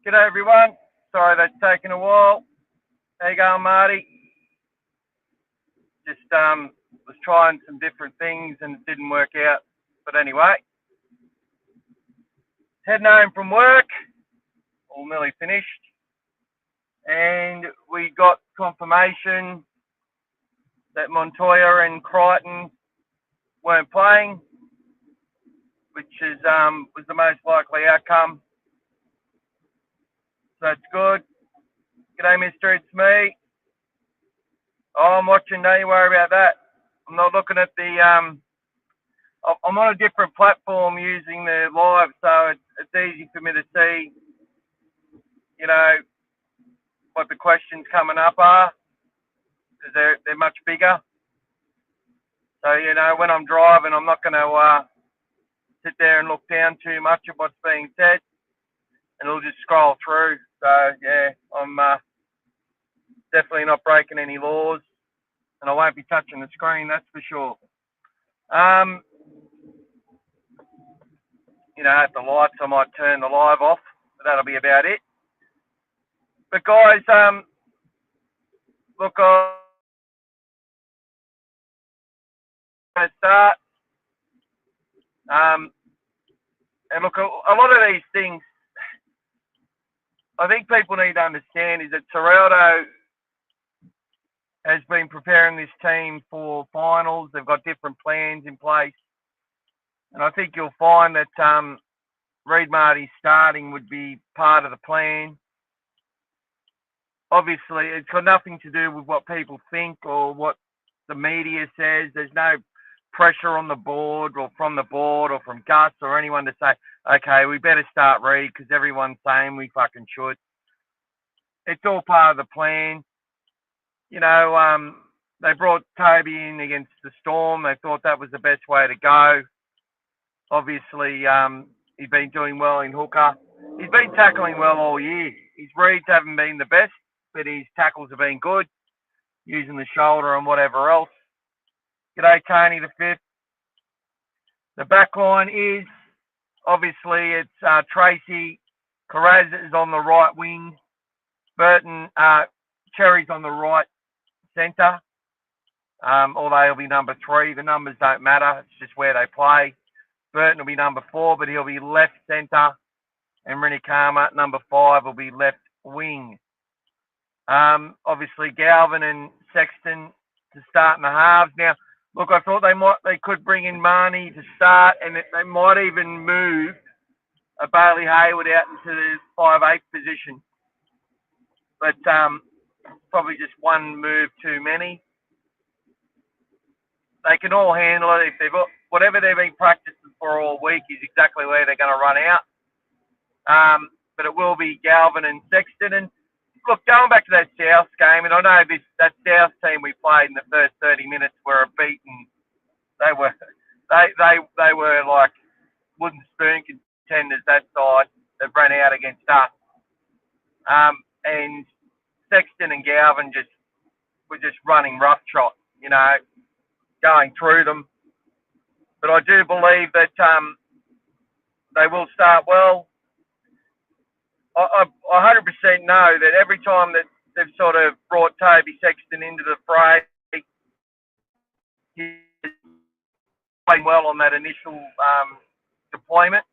G'day everyone. Sorry that's taken a while. How you going, Marty? Just was trying some different things and it didn't work out. But anyway, heading home from work, all nearly finished, and we got confirmation that Montoya and Crichton weren't playing, which is was the most likely outcome. So that's good. G'day, Mister. It's me. Oh, I'm watching. Don't you worry about that. I'm not looking at the. I'm on a different platform using the live, so it's easy for me to see, you know, what the questions coming up are, because they're much bigger. So, you know, when I'm driving, I'm not going to sit there and look down too much at what's being said, and it'll just scroll through. So, yeah, I'm definitely not breaking any laws, and I won't be touching the screen, that's for sure. You know, at the lights, I might turn the live off, but that'll be about it. But guys, look, I'm going to start. And look, a lot of these things, I think people need to understand is that Serraldo has been preparing this team for finals. They've got different plans in place. And I think you'll find that Reid Marty starting would be part of the plan. Obviously, it's got nothing to do with what people think or what the media says. There's no pressure on the board or from the board or from Gus or anyone to say, okay, we better start Reid because everyone's saying we fucking should. It's all part of the plan. You know, they brought Toby in against the Storm. They thought that was the best way to go. Obviously, he's been doing well in hooker. He's been tackling well all year. His reads haven't been the best, but his tackles have been good, using the shoulder and whatever else. G'day, Tony the Fifth. The back line is, obviously, it's Tracy. Carraz is on the right wing. Burton, Cherry's on the right centre. Although he'll be number 3. The numbers don't matter. It's just where they play. Burton will be number 4, but he'll be left centre. And Rinikama, number 5, will be left wing. Obviously, Galvin and Sexton to start in the halves. Now, look, I thought they could bring in Marnie to start, and they might even move a Bailey Hayward out into the 5'8" position. But probably just one move too many. They can all handle it. If whatever they've been practicing for all week is exactly where they're going to run out. But it will be Galvin and Sexton. And look, going back to that South game, and I know that South team we played in the first 30 minutes were beaten. They were like wooden spoon contenders, that side that ran out against us. And Sexton and Galvin were just running roughshod, you know, going through them. But I do believe that they will start well. I 100% know that every time that they've sort of brought Toby Sexton into the fray, he's playing well on that initial deployment.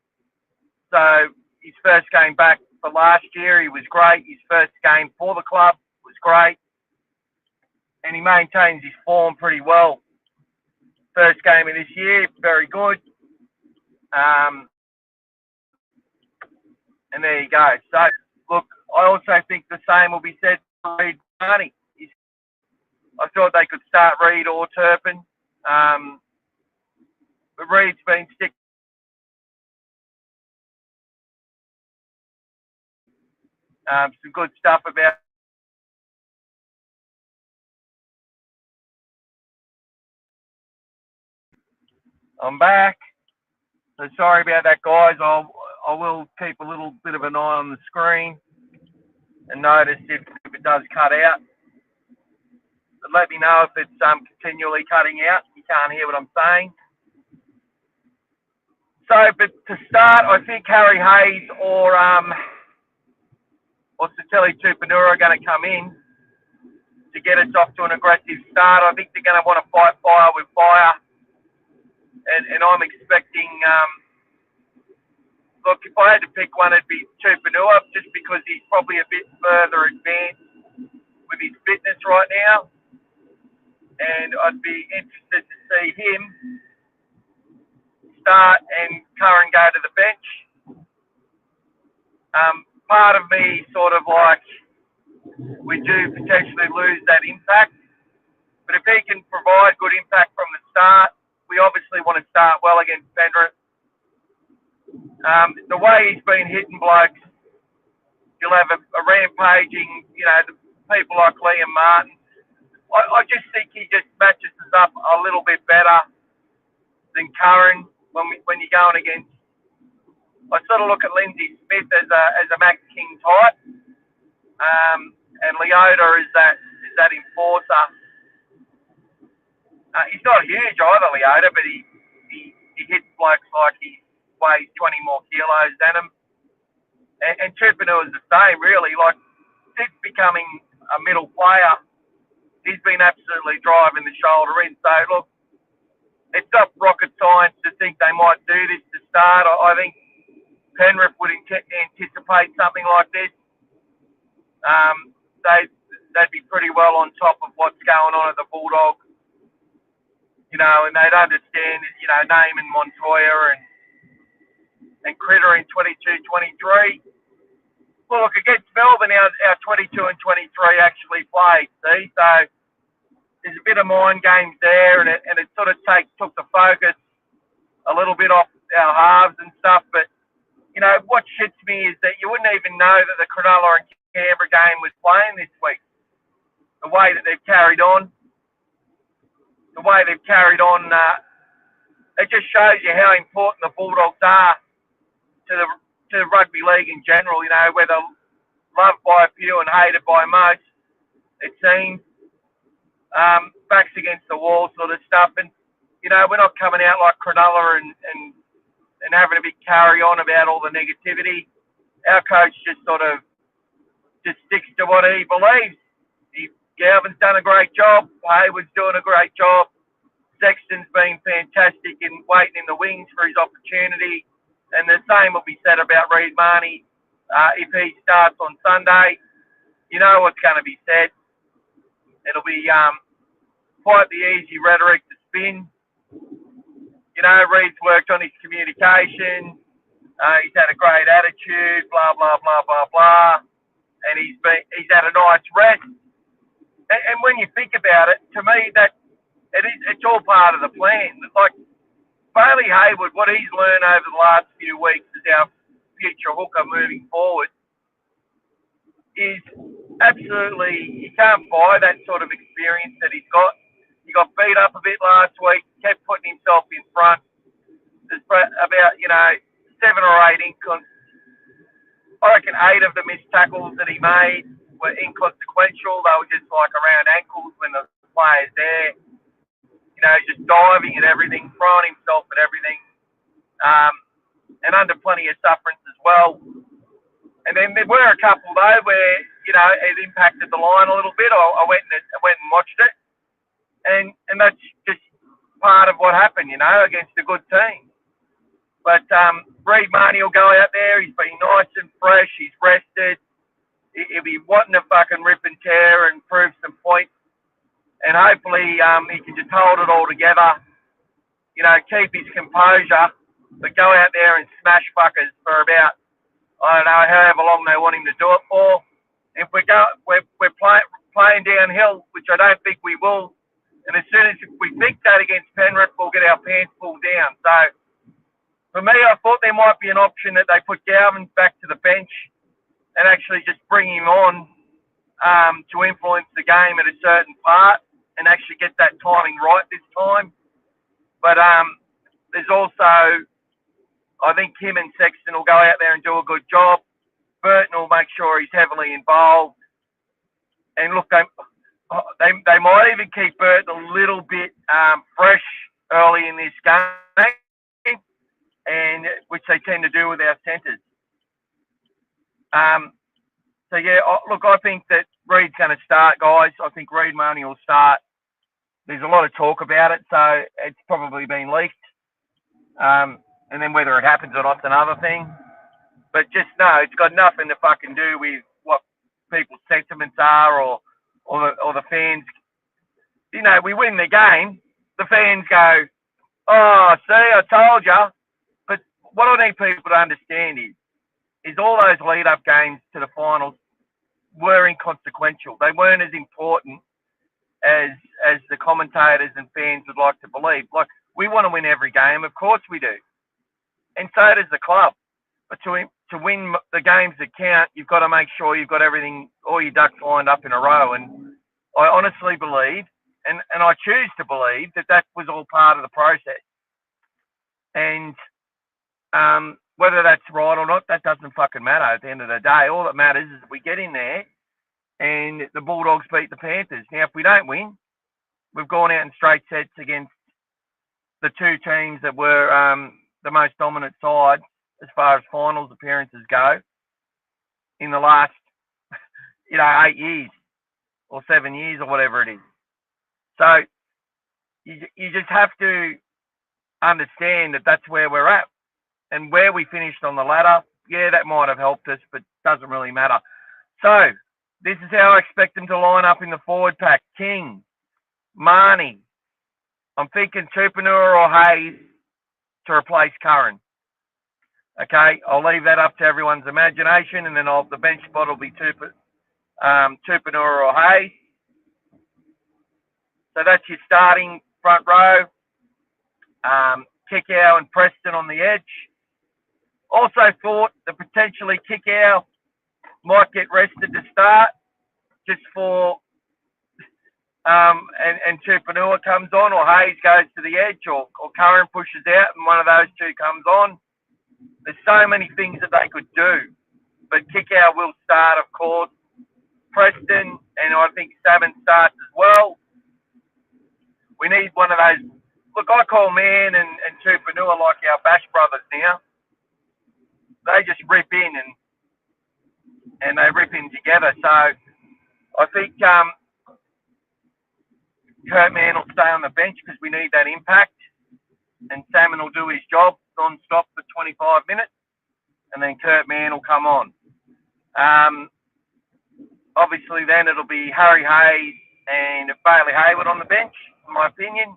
So his first game back for last year, he was great. His first game for the club was great. And he maintains his form pretty well. First game of this year, very good. And there you go. So, look, I also think the same will be said for Reid Marty. I thought they could start Reid or Turpin. But Reid's been sticking. Some good stuff about I'm back. So sorry about that, guys. I will keep a little bit of an eye on the screen and notice if it does cut out. But let me know if it's continually cutting out. You can't hear what I'm saying. So, but to start, I think Harry Hayes or or Sateli Tupanura are going to come in to get us off to an aggressive start. I think they're going to want to fight fire with fire. And I'm expecting, look, if I had to pick one, it'd be Tupanua, just because he's probably a bit further advanced with his fitness right now. And I'd be interested to see him start and Curran go to the bench. Part of me sort of like, we do potentially lose that impact. But if he can provide good impact from the start, we obviously want to start well against Penrith. The way he's been hitting blokes, he'll have a rampaging, the people like Liam Martin. I just think he just matches us up a little bit better than Curran when you're going against. I sort of look at Lindsay Smith as a Max King type, and Leota is that enforcer. He's not huge either, Leota, but he hits blokes like he weighs 20 more kilos than him. And Tupanua is the same, really. Like, since becoming a middle player, he's been absolutely driving the shoulder in. So, look, it's not rocket science to think they might do this to start. I think Penrith would anticipate something like this. They'd be pretty well on top of what's going on at the Bulldogs, and they'd understand, naming Montoya and Critter in 22-23. Well, look, against Melbourne, our 22 and 23 actually played, see? So there's a bit of mind games there, and it sort of took the focus a little bit off our halves and stuff. But, what shits me is that you wouldn't even know that the Cronulla and Canberra game was playing this week. The way that they've carried on. It just shows you how important the Bulldogs are to the rugby league in general, whether loved by a few and hated by most, it seems. Backs against the wall sort of stuff. And, we're not coming out like Cronulla and having a big carry on about all the negativity. Our coach just sort of sticks to what he believes. Galvin's done a great job. Hayward's doing a great job. Sexton's been fantastic in waiting in the wings for his opportunity. And the same will be said about Reid Marnie. If he starts on Sunday, you know what's going to be said. It'll be quite the easy rhetoric to spin. Reid's worked on his communication. He's had a great attitude, blah, blah, blah, blah, blah. And he's had a nice rest. And when you think about it, to me, it's all part of the plan. Like, Bailey Hayward, what he's learned over the last few weeks as our future hooker moving forward is absolutely, you can't buy that sort of experience that he's got. He got beat up a bit last week, kept putting himself in front. There's about, 7 or 8 I reckon 8 of the missed tackles that he made were inconsequential. They were just like around ankles when the player's there. Just diving at everything, throwing himself at everything, and under plenty of sufferance as well. And then there were a couple though where it impacted the line a little bit. I went and watched it, and that's just part of what happened, against a good team. But Reid Marnie will go out there. He's been nice and fresh. He's rested. He'll be wanting to fucking rip and tear and prove some points. And hopefully he can just hold it all together, keep his composure, but go out there and smash fuckers for about, I don't know, however long they want him to do it for. If we're playing downhill, which I don't think we will, and as soon as we think that against Penrith, we'll get our pants pulled down. So for me, I thought there might be an option that they put Galvin back to the bench and actually just bring him on to influence the game at a certain part and actually get that timing right this time. But there's also, I think Kim and Sexton will go out there and do a good job. Burton will make sure he's heavily involved. And look, they might even keep Burton a little bit fresh early in this game, and which they tend to do with our centres. So yeah, look, I think that Reed's going to start, guys. I think Reed Marnie will start. There's a lot of talk about it, so it's probably been leaked. And then whether it happens or not's another thing. But just know it's got nothing to fucking do with what people's sentiments are or the fans. You know, we win the game, the fans go, "Oh, see, I told you." But what I need people to understand is all those lead-up games to the finals were inconsequential. They weren't as important as the commentators and fans would like to believe. Like, we want to win every game, of course we do, and so does the club. But to win the games that count, you've got to make sure you've got everything, all your ducks lined up in a row. And I honestly believe, and I choose to believe, that was all part of the process. And whether that's right or not, that doesn't fucking matter at the end of the day. All that matters is we get in there and the Bulldogs beat the Panthers. Now, if we don't win, we've gone out in straight sets against the two teams that were the most dominant side as far as finals appearances go in the last, 8 years or 7 years or whatever it is. So you just have to understand that that's where we're at. And where we finished on the ladder, yeah, that might have helped us, but doesn't really matter. So this is how I expect them to line up in the forward pack. King, Marnie. I'm thinking Tupanua or Hayes to replace Curran. Okay, I'll leave that up to everyone's imagination, and then the bench spot will be Tupanua or Hayes. So that's your starting front row. Kickow and Preston on the edge. Also thought that potentially Kickow might get rested to start, just for and Tupanua comes on, or Hayes goes to the edge, or Curran pushes out and one of those two comes on. There's so many things that they could do, but Kickow will start, of course. Preston, and I think Savin starts as well. We need one of those. Look, I call Man and Tupanua like our Bash brothers now. They just rip in and they rip in together. So I think Kurt Mann will stay on the bench because we need that impact, and Salmon will do his job non-stop for 25 minutes, and then Kurt Mann will come on. Obviously, then it'll be Harry Hayes and Bailey Hayward on the bench, in my opinion,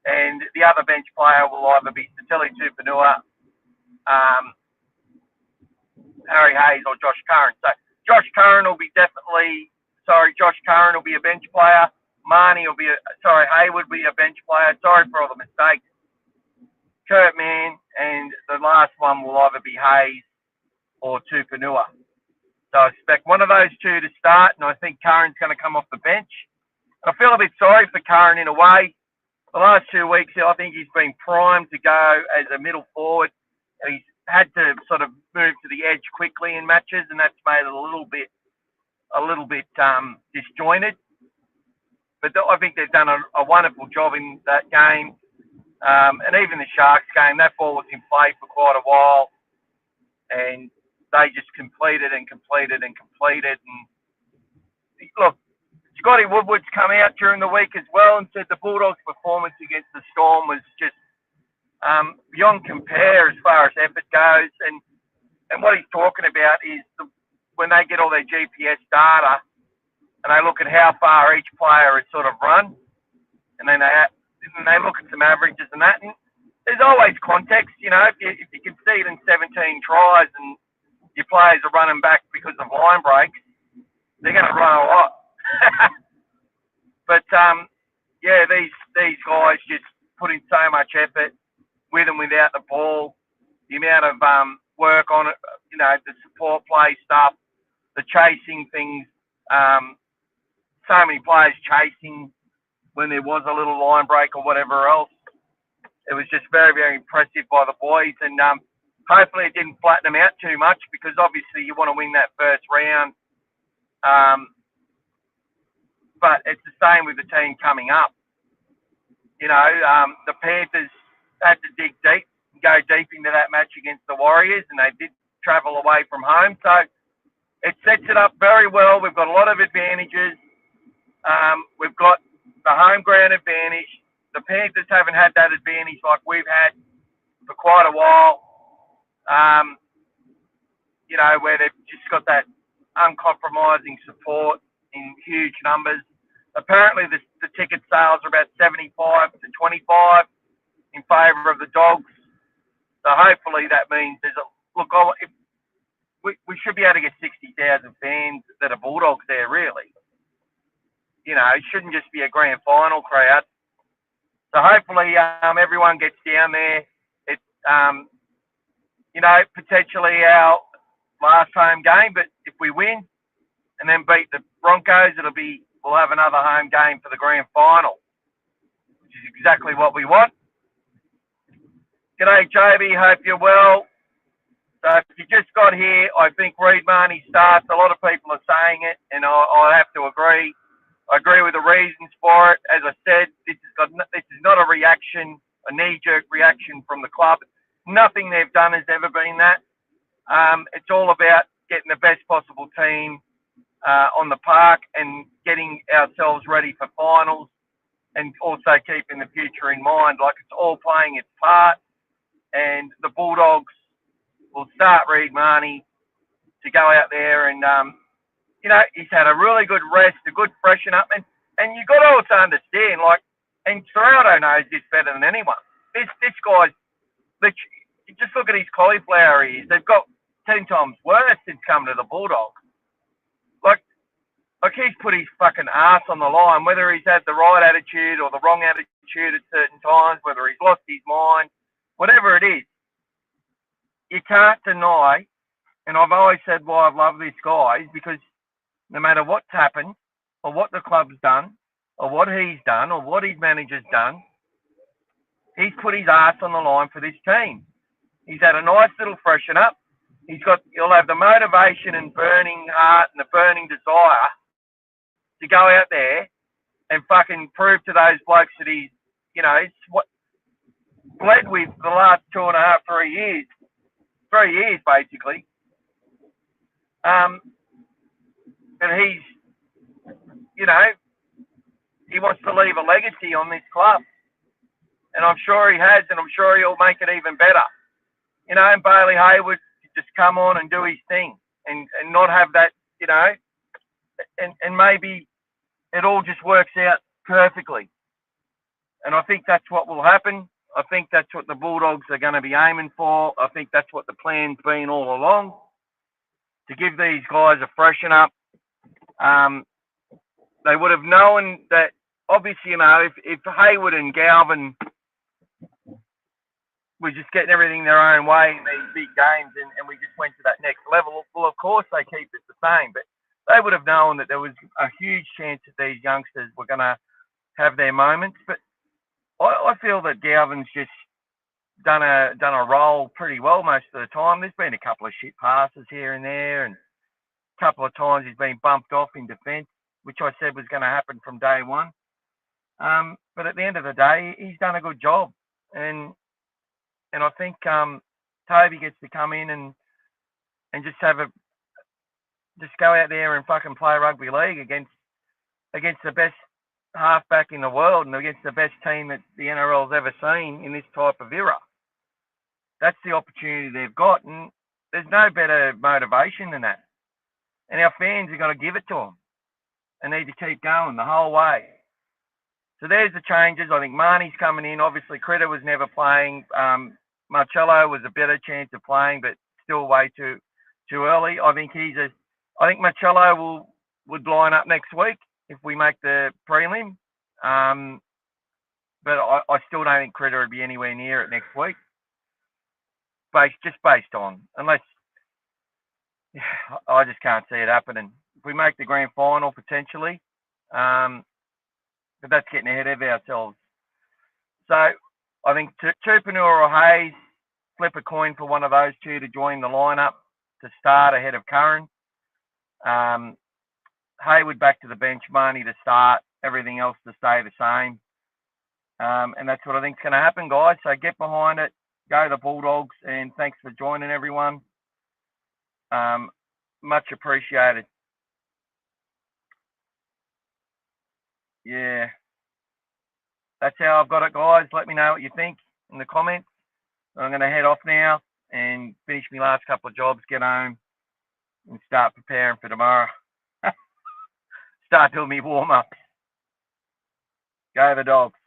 and the other bench player will either be Satili Tupanua, Harry Hayes, or Josh Curran. So Josh Curran will be Josh Curran will be a bench player. Hayward will be a bench player. Sorry for all the mistakes. Kurt Mann, and the last one will either be Hayes or Tupanua. So I expect one of those two to start, and I think Curran's going to come off the bench. I feel a bit sorry for Curran in a way. The last 2 weeks, I think he's been primed to go as a middle forward. He's had to sort of move to the edge quickly in matches, and that's made it a little bit disjointed. But I think they've done a wonderful job in that game. And even the Sharks game, that ball was in play for quite a while. And they just completed. And look, Scotty Woodward's come out during the week as well and said the Bulldogs' performance against the Storm was just beyond compare as far as effort goes. And what he's talking about is when they get all their GPS data and they look at how far each player has sort of run, and then they look at some averages and that. And there's always context, if you can see it in 17 tries and your players are running back because of line breaks, they're going to run a lot. But these guys just put in so much effort with and without the ball. The amount of work on it, the support play stuff, the chasing things. So many players chasing when there was a little line break or whatever else. It was just very, very impressive by the boys, and hopefully it didn't flatten them out too much, because obviously you want to win that first round. But it's the same with the team coming up. The Panthers had to dig deep, go deep into that match against the Warriors, and they did travel away from home. So it sets it up very well. We've got a lot of advantages. We've got the home ground advantage. The Panthers haven't had that advantage like we've had for quite a while. Where they've just got that uncompromising support in huge numbers. Apparently, the ticket sales are about 75 to 25 in favour of the Dogs. So hopefully that means there's a look. If we should be able to get 60,000 fans that are Bulldogs there. Really, it shouldn't just be a grand final crowd. So hopefully everyone gets down there. It's potentially our last home game, but if we win and then beat the Broncos, we'll have another home game for the grand final, which is exactly what we want. G'day, Joby. Hope you're well. So if you just got here, I think Reid Marnie starts. A lot of people are saying it, and I have to agree. I agree with the reasons for it. As I said, this is not a reaction, a knee-jerk reaction from the club. Nothing they've done has ever been that. It's all about getting the best possible team on the park and getting ourselves ready for finals, and also keeping the future in mind. Like, it's all playing its part, and the Bulldogs will start Reid Marnie to go out there and, he's had a really good rest, a good freshen up, and you've got to also understand, and Serraldo knows this better than anyone. This guy's, just look at his cauliflower ears. They've got 10 times worse since coming to the Bulldogs. Like he's put his fucking ass on the line, whether he's had the right attitude or the wrong attitude at certain times, whether he's lost his mind, whatever it is. You can't deny, and I've always said why I've loved this guy is because no matter what's happened or what the club's done or what he's done or what his manager's done, he's put his ass on the line for this team. He's had a nice little freshen up. He'll have the motivation and burning heart and the burning desire to go out there and fucking prove to those blokes that he's bled with the last 2.5, 3 years. 3 years, basically. And he's, he wants to leave a legacy on this club. And I'm sure he has, and I'm sure he'll make it even better. And Bailey Hayward just come on and do his thing and not have that, and maybe it all just works out perfectly. And I think that's what will happen. I think that's what the Bulldogs are going to be aiming for. I think that's what the plan's been all along, to give these guys a freshen up. They would have known that, obviously, if Hayward and Galvin were just getting everything their own way in these big games and we just went to that next level, well, of course they keep it the same. But they would have known that there was a huge chance that these youngsters were going to have their moments. But I feel that Galvin's just done a role pretty well most of the time. There's been a couple of shit passes here and there, and a couple of times he's been bumped off in defence, which I said was going to happen from day one. But at the end of the day, he's done a good job, and I think Toby gets to come in and just go out there and fucking play rugby league against the best halfback in the world and against the best team that the NRL's ever seen in this type of era. That's the opportunity they've got, and there's no better motivation than that. And our fans have got to give it to them and need to keep going the whole way. So there's the changes. I think Marnie's coming in. Obviously, Critter was never playing. Marcello was a better chance of playing, but still way too early. I think Marcello would line up next week if we make the prelim. But I still don't think Critter would be anywhere near it next week. Based on, unless I just can't see it happening. If we make the grand final, potentially, but that's getting ahead of ourselves. So I think Tupanua or Hayes, flip a coin for one of those two to join the lineup to start ahead of Curran. Hayward back to the bench, Marnie to start, everything else to stay the same. And that's what I think is going to happen, guys. So get behind it, go the Bulldogs, and thanks for joining, everyone. Much appreciated. Yeah. That's how I've got it, guys. Let me know what you think in the comments. I'm going to head off now and finish my last couple of jobs, get home, and start preparing for tomorrow. Start doing me warm-up. Go the Dogs.